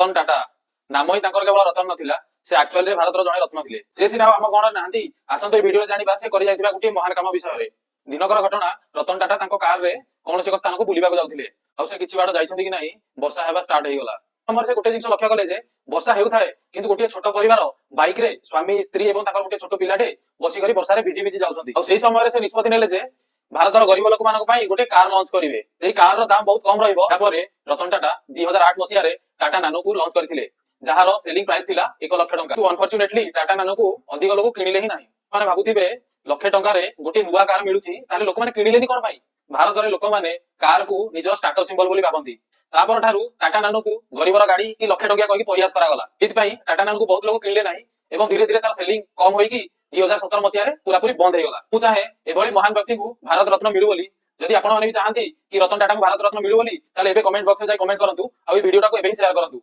रतन टाटा नाम ही तांकर केवल रतन नथिला से एक्चुअली भारतर जड़े रत्न थे से सीना आम गण ना आसत भिडियो जाना से कर गोटे महान काम विषय दिनकर घटना रतन टाटा कार रे कौन एक स्थान को बुलवाक जाते से किसी बाट जाइछन्ति कि नहीं वर्षा हेबा स्टार्ट हो गला हमर से गोटे जिंस लक्ष्य कले जे वर्षा हेउथाए किंतु गोटे छोट परिवार बाइक रे स्वामी स्त्री एवं ताकर गोटे छोट पिलाटे बसी करी वर्षा रे भिजी भिजी जाउछन्ति और सेही समय रे से निष्पत्ति नेले जे भारतर गरीब लोक मानक पई गोटे कार लॉन्च करिवे एई कार रो दाम बहुत कम रहइबो तापरे रतन टाटा 2008 मसिया रे टाटा नानो को लॉन्च करथिले जहार सेलिंग प्राइस थिला 1 लाख टंका तो अनफॉर्चुनेटली टाटा नानो को अधिक लोक किनिले ही नाही माने भाबुथिबे लाख टंका रे गोटे नुवा कार मिलुची ताले लोक माने किनिलेनी कोन भाई भारत रे लोक माने कार को निजर स्टेटस सिंबल बोली भाबंती तापर ठारू टाटा नानो को गरीबर गाड़ी कि लाख टंका कहि प्रयास करा गला एथि पई टाटा नानो को बहुत लोक किनिले नाही एवं धीरे धीरे तार सेलिंग कम होई कि 2017 मसिया रे पूरा पूरी बंद हेगला मु चाहे एभली महान व्यक्ति को भारत रत्न मिलु बोली जदि आपण माने भी चाहंती कि रतन टाटा को भारत रत्न मिलु बोली ताले एबे कमेंट बॉक्स में जाई कमेंट करंतु आ ई वीडियो टाको एबे ही शेयर करंतु।